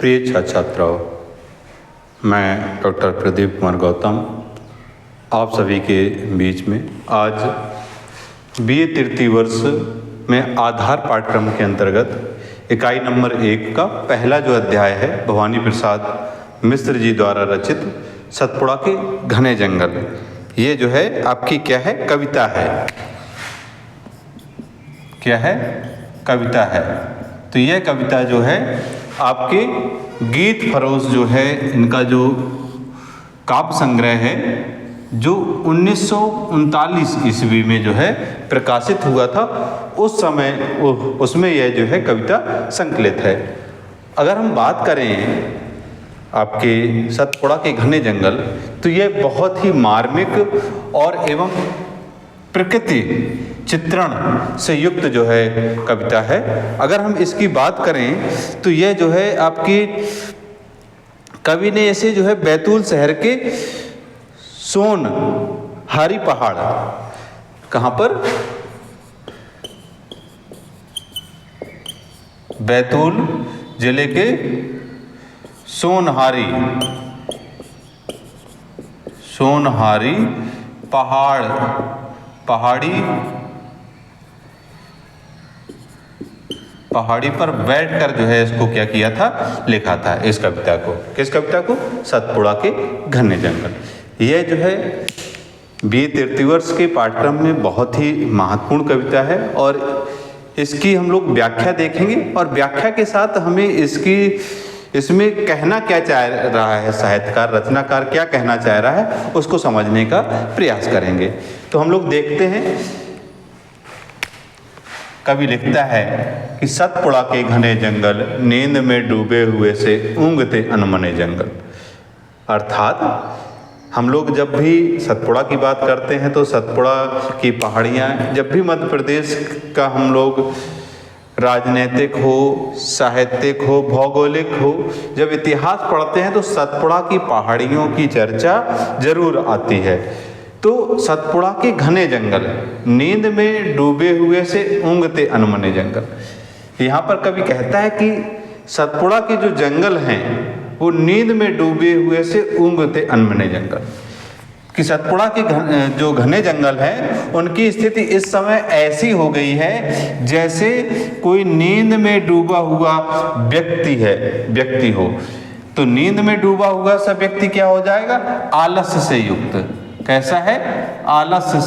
प्रिय छात्र छात्राओं, मैं डॉक्टर प्रदीप कुमार गौतम आप सभी के बीच में आज बीए तृतीय वर्ष में आधार पाठ्यक्रम के अंतर्गत इकाई नंबर 1 का पहला जो अध्याय है भवानी प्रसाद मिश्र जी द्वारा रचित सतपुड़ा के घने जंगल, ये जो है आपकी क्या है, कविता है। क्या है? कविता है। तो यह कविता जो है आपके गीत फरोश जो है, इनका जो काव्य संग्रह है जो 1939 ईस्वी में जो है प्रकाशित हुआ था, उस समय उसमें यह जो है कविता संकलित है। अगर हम बात करें आपके सतपुड़ा के घने जंगल, तो यह बहुत ही मार्मिक और एवं प्रकृति चित्रण से युक्त जो है कविता है। अगर हम इसकी बात करें तो यह जो है आपकी कवि ने ऐसे जो है बैतूल शहर के सोन हारी पहाड़, कहाँ पर? बैतूल जिले के सोनहारी पहाड़ी पर बैठकर जो है इसको क्या किया था, लिखा था इस कविता को। किस कविता को? सतपुड़ा के घने जंगल। यह जो है बीए तृतीय वर्ष के पाठ्यक्रम में बहुत ही महत्वपूर्ण कविता है और इसकी हम लोग व्याख्या देखेंगे और व्याख्या के साथ हमें इसमें कहना क्या चाह रहा है साहित्यकार, रचनाकार क्या कहना चाह रहा है, उसको समझने का प्रयास करेंगे। तो हम लोग देखते हैं, कवि लिखता है कि सतपुड़ा के घने जंगल नींद में डूबे हुए से ऊँघते अनमने जंगल। अर्थात हम लोग जब भी सतपुड़ा की बात करते हैं तो सतपुड़ा की पहाड़ियाँ, जब भी मध्य प्रदेश का हम लोग राजनीतिक हो, साहित्यिक हो, भौगोलिक हो, जब इतिहास पढ़ते हैं तो सतपुड़ा की पहाड़ियों की चर्चा जरूर आती है। तो सतपुड़ा के घने जंगल, नींद में डूबे हुए से ऊँघते अनमने जंगल। यहाँ पर कवि कहता है कि सतपुड़ा के जो जंगल हैं वो नींद में डूबे हुए से ऊँघते अनमने जंगल। कि सतपुड़ा के जो घने जंगल हैं उनकी स्थिति इस समय ऐसी हो गई है जैसे कोई नींद में डूबा हुआ व्यक्ति हो। तो नींद में डूबा हुआ सा व्यक्ति क्या हो जाएगा? आलस्य से युक्त। कैसा है? आलस्य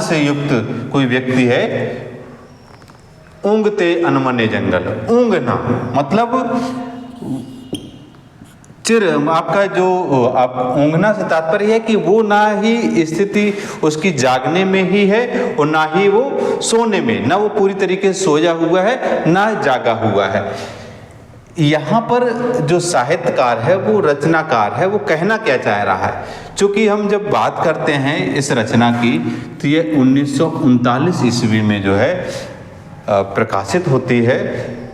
से युक्त कोई व्यक्ति है। ऊँघते अनमने जंगल, ऊँघना मतलब आपका जो आप ऊँघना से तात्पर्य है कि वो ना ही स्थिति उसकी जागने में ही है और ना ही वो सोने में, ना वो पूरी तरीके से सोया हुआ है ना जागा हुआ है। यहाँ पर जो साहित्यकार है, वो रचनाकार है, वो कहना क्या चाह रहा है? चूँकि हम जब बात करते हैं इस रचना की तो ये 1939 ईस्वी में जो है प्रकाशित होती है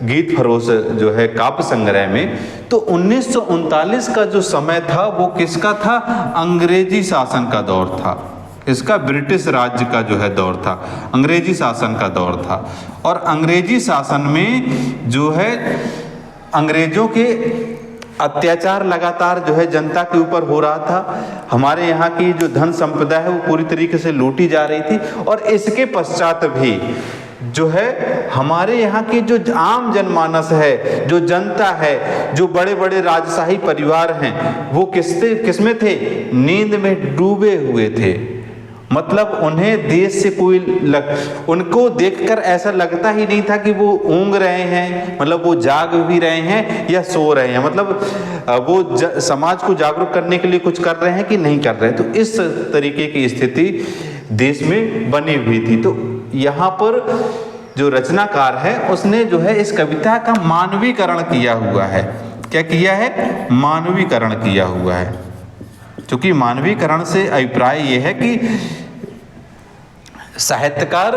गीत फरोश जो है काव्य संग्रह में। तो 1939 का जो समय था वो किसका था? अंग्रेजी शासन का दौर था। इसका ब्रिटिश राज्य का जो है दौर था, अंग्रेजी शासन का दौर था। और अंग्रेजी शासन में जो है अंग्रेजों के अत्याचार लगातार जो है जनता के ऊपर हो रहा था। हमारे यहाँ की जो धन संपदा है वो पूरी तरीके से लूटी जा रही थी और इसके पश्चात भी जो है हमारे यहाँ की जो आम जनमानस है, जो जनता है, जो बड़े बड़े राजशाही परिवार हैं, वो किसमें थे? नींद में डूबे हुए थे। मतलब उन्हें देश से उनको देखकर ऐसा लगता ही नहीं था कि वो ऊँघ रहे हैं, मतलब वो जाग भी रहे हैं या सो रहे हैं, मतलब वो समाज को जागरूक करने के लिए कुछ कर रहे हैं कि नहीं कर रहे हैं। तो इस तरीके की स्थिति देश में बनी हुई थी। तो यहाँ पर जो रचनाकार है उसने जो है इस कविता का मानवीकरण किया हुआ है। क्या किया है? मानवीकरण किया हुआ है। क्योंकि मानवीकरण से अभिप्राय ये है कि साहित्यकार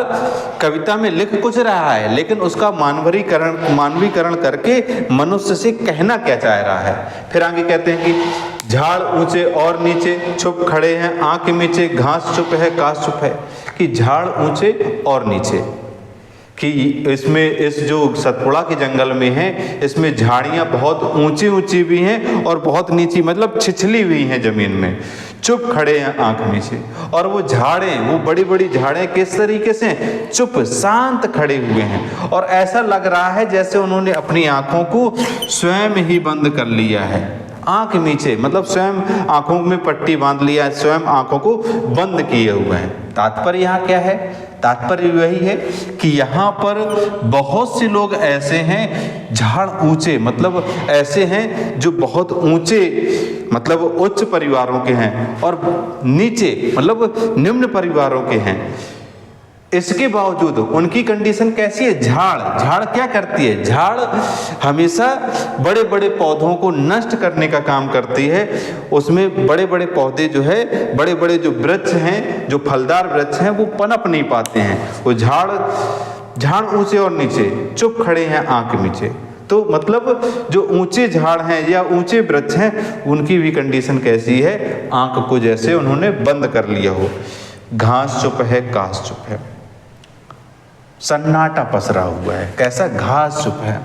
कविता में लिख कुछ रहा है लेकिन उसका मानवीकरण करके मनुष्य से कहना क्या चाह रहा है। फिर आगे कहते हैं कि झाड़ ऊंचे और नीचे छुप खड़े हैं आंख मीचे, घास चुप है काश चुप है। कि झाड़ ऊंचे और नीचे, कि इसमें इस जो सतपुड़ा के जंगल में है इसमें झाड़ियाँ बहुत ऊंची ऊंची भी हैं और बहुत नीची, मतलब छिछली हुई हैं जमीन में, चुप खड़े हैं आंख नीचे। और वो झाड़ें, वो बड़ी बड़ी झाड़ें किस तरीके से चुप शांत खड़े हुए हैं, और ऐसा लग रहा है जैसे उन्होंने अपनी आंखों को स्वयं ही बंद कर लिया है। आंख नीचे मतलब स्वयं आंखों में पट्टी बांध लिया, स्वयं आंखों को बंद किए हुए हैं। तात्पर्य यहाँ क्या है? तात्पर्य वही है कि यहाँ पर बहुत से लोग ऐसे हैं, झाड़ ऊंचे मतलब ऐसे हैं जो बहुत ऊंचे मतलब उच्च परिवारों के हैं, और नीचे मतलब निम्न परिवारों के हैं। इसके बावजूद उनकी कंडीशन कैसी है? झाड़ क्या करती है? झाड़ हमेशा बड़े बड़े पौधों को नष्ट करने का काम करती है। उसमें बड़े बड़े पौधे जो है, बड़े बड़े जो वृक्ष हैं, जो फलदार वृक्ष हैं, वो पनप नहीं पाते हैं। वो झाड़ ऊंचे और नीचे चुप खड़े हैं आंख नीचे। तो मतलब जो ऊंचे झाड़ हैं या ऊंचे वृक्ष हैं, उनकी भी कंडीशन कैसी है? आंख को जैसे उन्होंने बंद कर लिया हो। घास चुप है, काश चुप है, सन्नाटा पसरा हुआ है। कैसा? घास चुप है,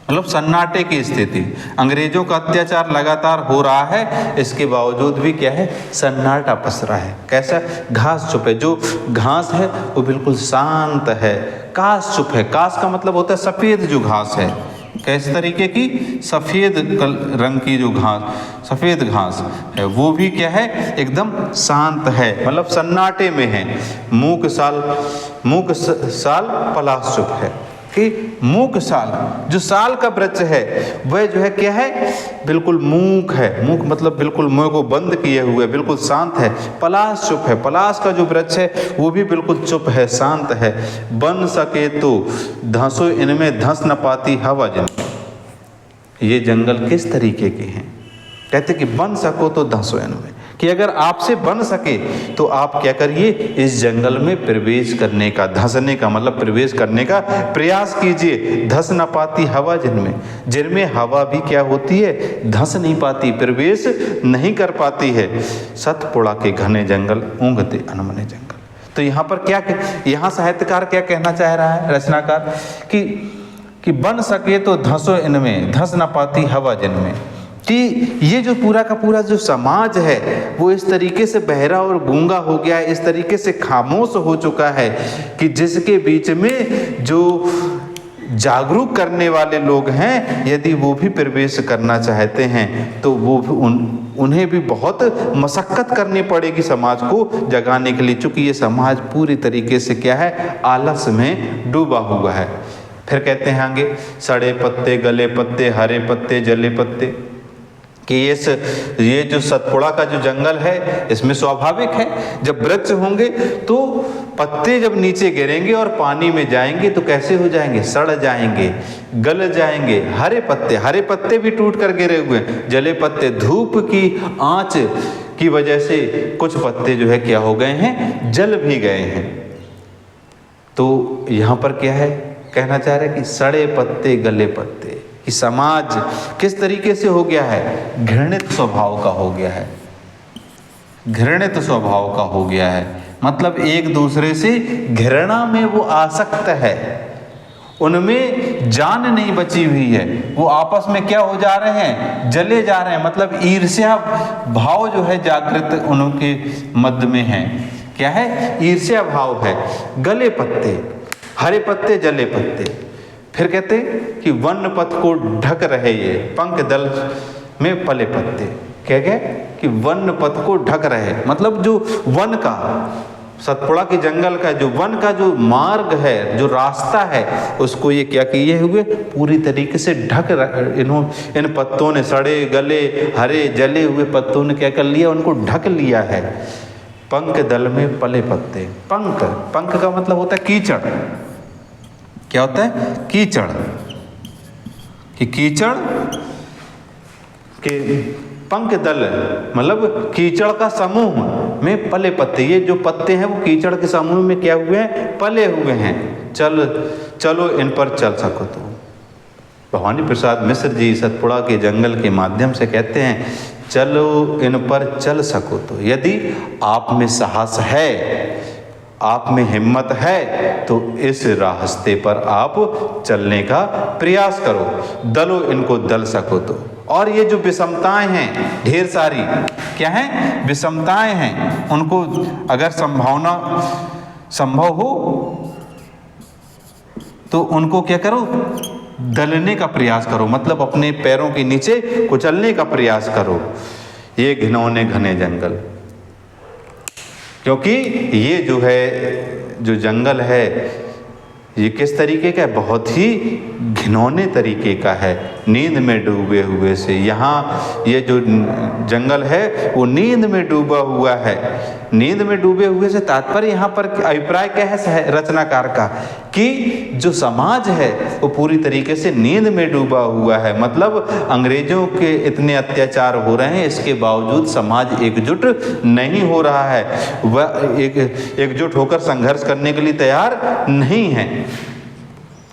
मतलब सन्नाटे की स्थिति। अंग्रेजों का अत्याचार लगातार हो रहा है, इसके बावजूद भी क्या है? सन्नाटा पसरा है। कैसा? घास चुप है। जो घास है वो बिल्कुल शांत है। काश चुप है। काश का मतलब होता है सफ़ेद जो घास है। कैसे तरीके की? सफ़ेद रंग की जो घास, सफ़ेद घास है, वो भी क्या है? एकदम शांत है, मतलब सन्नाटे में है। मूक साल पलाश चुप है। कि मूक साल, जो साल का वृक्ष है वह जो है क्या है? बिल्कुल मूक है। मूक मतलब बिल्कुल मुंह को बंद किए हुए, बिल्कुल शांत है। पलाश चुप है। पलाश का जो वृक्ष है वो भी बिल्कुल चुप है, शांत है। बन सके तो धंसो इनमें, धंस न पाती हवा जिन। ये जंगल किस तरीके के हैं? कहते कि बन सको तो धंसो इनमें, कि अगर आपसे बन सके तो आप क्या करिए? इस जंगल में प्रवेश करने का, धंसने का मतलब प्रवेश करने का प्रयास कीजिए। धंस न पाती हवा जिनमें हवा भी क्या होती है? धंस नहीं पाती, प्रवेश नहीं कर पाती है। सतपुड़ा के घने जंगल, ऊँघते अनमने जंगल। तो यहाँ पर क्या, यहाँ साहित्यकार क्या कहना चाह रहा है, रचनाकार, कि बन सके तो धंसो इनमें, धंस न पाती हवा जिनमें। कि ये जो पूरा का पूरा जो समाज है वो इस तरीके से बहरा और गूंगा हो गया है, इस तरीके से खामोश हो चुका है कि जिसके बीच में जो जागरूक करने वाले लोग हैं, यदि वो भी प्रवेश करना चाहते हैं तो वो उन्हें भी बहुत मशक्कत करनी पड़ेगी समाज को जगाने के लिए, चूँकि ये समाज पूरी तरीके से क्या है? आलस में डूबा हुआ है। फिर कहते हैं आगे, सड़े पत्ते, गले पत्ते, हरे पत्ते, जले पत्ते, कि ये जो सतपुड़ा का जो जंगल है इसमें स्वाभाविक है, जब वृक्ष होंगे तो पत्ते जब नीचे गिरेंगे और पानी में जाएंगे तो कैसे हो जाएंगे? सड़ जाएंगे, गल जाएंगे। हरे पत्ते भी टूट कर गिरे हुए हैं। जले पत्ते, धूप की आंच की वजह से कुछ पत्ते जो है क्या हो गए हैं? जल भी गए हैं। तो यहाँ पर क्या है कहना चाह रहे हैं? कि सड़े पत्ते, गले पत्ते, कि समाज किस तरीके से हो गया है? घृणित स्वभाव का हो गया है। घृणित स्वभाव का हो गया है मतलब एक दूसरे से घृणा में वो आसक्त है, उनमें जान नहीं बची हुई है। वो आपस में क्या हो जा रहे हैं? जले जा रहे हैं। मतलब ईर्ष्या भाव जो है जागृत उनके मध्य में है। क्या है? ईर्ष्या भाव है। गले पत्ते, हरे पत्ते, जले पत्ते। फिर कहते कि वन पथ को ढक रहे ये पंख दल में पले पत्ते। क्या कि वन पथ को ढक रहे, मतलब जो वन का, सतपुड़ा के जंगल का जो वन का जो मार्ग है, जो रास्ता है, उसको ये क्या किए हुए? पूरी तरीके से ढक, इन पत्तों ने, सड़े गले हरे जले हुए पत्तों ने क्या कर लिया? उनको ढक लिया है। पंख दल में पले पत्ते। पंख का मतलब होता है कीचड़। क्या होता है? कीचड़। कि कीचड़ के पंख दल मतलब कीचड़ का समूह में पले पत्ते। ये जो पत्ते हैं वो कीचड़ के समूह में क्या हुए हैं? पले हुए हैं। चलो इन पर चल सको तो। भवानी प्रसाद मिश्र जी सतपुड़ा के जंगल के माध्यम से कहते हैं, चलो इन पर चल सको तो। यदि आप में साहस है आप में हिम्मत है तो इस रास्ते पर आप चलने का प्रयास करो, दलो इनको दल सको तो। और ये जो विषमताएं हैं ढेर सारी, क्या हैं? विषमताएं हैं, उनको अगर संभव हो तो उनको क्या करो? दलने का प्रयास करो, मतलब अपने पैरों के नीचे कुचलने का प्रयास करो। ये घिनौने घने जंगल, क्योंकि ये जो है जो जंगल है ये किस तरीके का है? बहुत ही घिनौने तरीके का है, नींद में डूबे हुए से। यहाँ ये जो जंगल है वो नींद में डूबा हुआ है। नींद में डूबे हुए से तात्पर्य यहाँ पर अभिप्राय क्या है रचनाकार का? कि जो समाज है वो पूरी तरीके से नींद में डूबा हुआ है। मतलब अंग्रेजों के इतने अत्याचार हो रहे हैं, इसके बावजूद समाज एकजुट नहीं हो रहा है, वह एकजुट होकर संघर्ष करने के लिए तैयार नहीं है।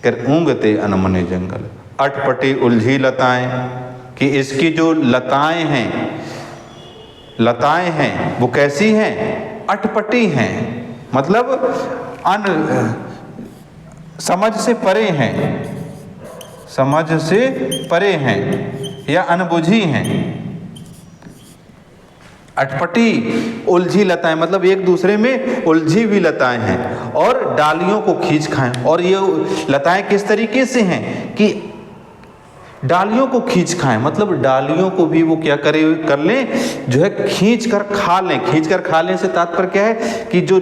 कर ऊँगते अनमने जंगल, अटपटी उलझी लताएं, कि इसकी जो लताएं हैं वो कैसी हैं? अटपटी हैं, मतलब समझ से परे हैं, समझ से परे हैं या अनबुझी हैं। अटपटी उलझी लताएं मतलब एक दूसरे में उलझी हुई लताएं हैं, और डालियों को खींच खाएं। और ये लताएं किस तरीके से हैं कि डालियों को खींच खाएं, मतलब डालियों को भी वो क्या कर लें, जो है खींच कर खा लें। खींच कर खा लें से तात्पर्य क्या है कि जो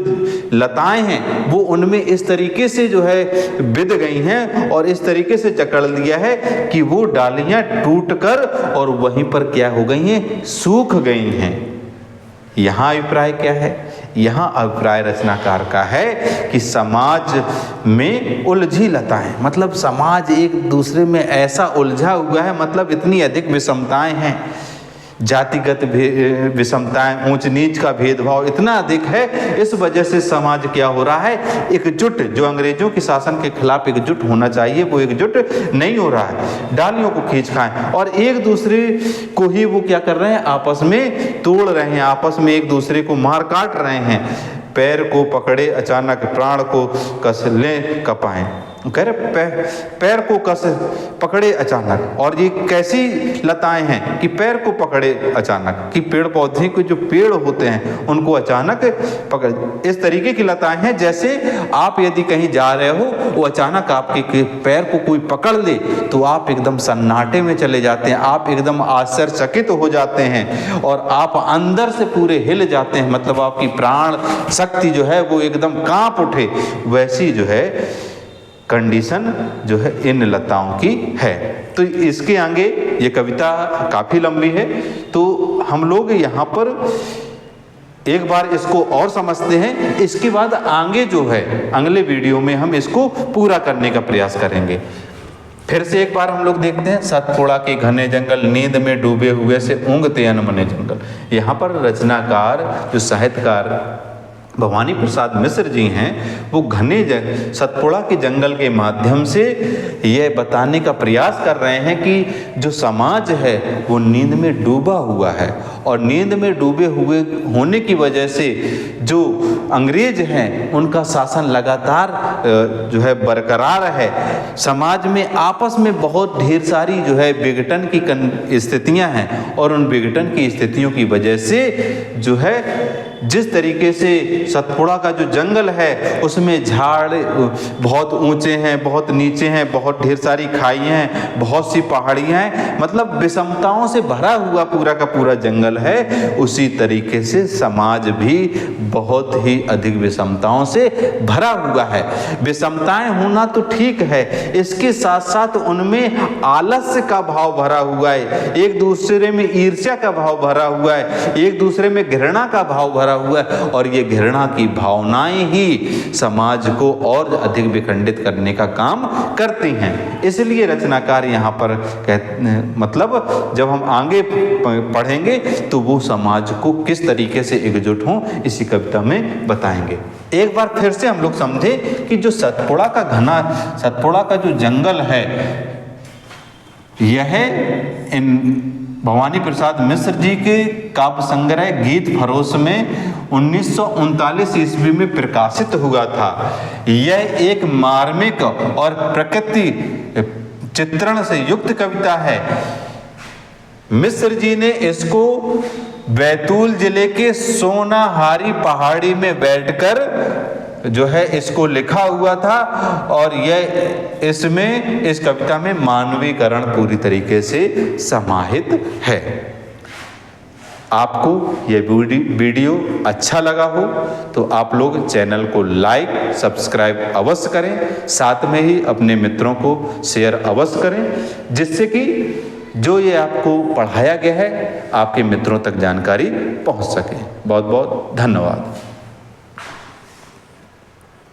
लताएं हैं वो उनमें इस तरीके से जो है बिध गई हैं और इस तरीके से जकड़ लिया है कि वो डालियां टूट कर और वहीं पर क्या हो गई हैं? सूख गई हैं। यहाँ अभिप्राय क्या है? यहाँ अभिप्राय रचनाकार का है कि समाज में उलझी लताएं, मतलब समाज एक दूसरे में ऐसा उलझा हुआ है, मतलब इतनी अधिक विषमताएं हैं, जातिगत विषमताएं, ऊंच नीच का भेदभाव इतना अधिक है। इस वजह से समाज क्या हो रहा है? एकजुट, जो अंग्रेजों के शासन के खिलाफ एकजुट होना चाहिए वो एकजुट नहीं हो रहा है। डालियों को खींच खाएं और एक दूसरे को ही वो क्या कर रहे हैं? आपस में तोड़ रहे हैं, आपस में एक दूसरे को मार काट रहे हैं। पैर को पकड़े अचानक, प्राण को कस लें कपाएं। कह रहे पैर को कस पकड़े अचानक। और ये कैसी लताएं हैं कि पैर को पकड़े अचानक, कि पेड़ पौधे के जो पेड़ होते हैं उनको अचानक पकड़, इस तरीके की लताएं हैं जैसे आप यदि कहीं जा रहे हो, वो अचानक आपके पैर को कोई पकड़ ले तो आप एकदम सन्नाटे में चले जाते हैं, आप एकदम आश्चर्यचकित हो जाते हैं और आप अंदर से पूरे हिल जाते हैं, मतलब आपकी प्राण शक्ति जो है वो एकदम कांप उठे। वैसी जो है कंडीशन जो है इन लताओं की है। तो इसके आगे ये कविता काफ़ी लंबी है, तो हम लोग यहाँ पर एक बार इसको और समझते हैं, इसके बाद आगे जो है अगले वीडियो में हम इसको पूरा करने का प्रयास करेंगे। फिर से एक बार हम लोग देखते हैं, सतपुड़ा के घने जंगल, नींद में डूबे हुए से ऊँघते अनमने जंगल। यहाँ पर रचनाकार जो साहित्यकार भवानी प्रसाद मिश्र जी हैं, वो घने सतपुड़ा के जंगल के माध्यम से यह बताने का प्रयास कर रहे हैं कि जो समाज है वो नींद में डूबा हुआ है, और नींद में डूबे हुए होने की वजह से जो अंग्रेज हैं उनका शासन लगातार जो है बरकरार है। समाज में आपस में बहुत ढेर सारी जो है विघटन की स्थितियां हैं, और उन विघटन की स्थितियों की वजह से जो है जिस तरीके से सतपुड़ा का जो जंगल है उसमें झाड़ बहुत ऊंचे हैं, बहुत नीचे हैं, बहुत ढेर सारी खाइयाँ हैं, बहुत सी पहाड़ियाँ हैं, मतलब विषमताओं से भरा हुआ पूरा का पूरा जंगल है। उसी तरीके से समाज भी बहुत ही अधिक विषमताओं से भरा हुआ है। विषमताएं होना तो ठीक है, इसके साथ साथ उनमें आलस्य का भाव भरा हुआ है, एक दूसरे में ईर्ष्या का भाव भरा हुआ है, एक दूसरे में घृणा का भाव भरा हुआ है, और ये घृणा की भावनाएं ही समाज को और अधिक विखंडित करने का काम करती हैं। इसलिए रचनाकार यहाँ पर मतलब जब हम आगे पढ़ेंगे तो वो समाज को किस तरीके से एकजुट हों इसी कविता में बताएंगे। एक बार फिर से हम लोग समझे कि जो सतपुड़ा का जो जंगल है, यह इन भवानी प्रसाद मिश्र जी के काव्य संग्रह गीत फरोश में 1939 ईस्वी में प्रकाशित हुआ था। यह एक मार्मिक और प्रकृति चित्रण से युक्त कविता है। मिश्र जी ने इसको बैतूल जिले के सोनाहारी पहाड़ी में बैठकर जो है इसको लिखा हुआ था, और यह इसमें इस कविता में मानवीकरण पूरी तरीके से समाहित है। आपको यह वीडियो अच्छा लगा हो तो आप लोग चैनल को लाइक सब्सक्राइब अवश्य करें, साथ में ही अपने मित्रों को शेयर अवश्य करें, जिससे कि जो ये आपको पढ़ाया गया है आपके मित्रों तक जानकारी पहुंच सके। बहुत बहुत धन्यवाद।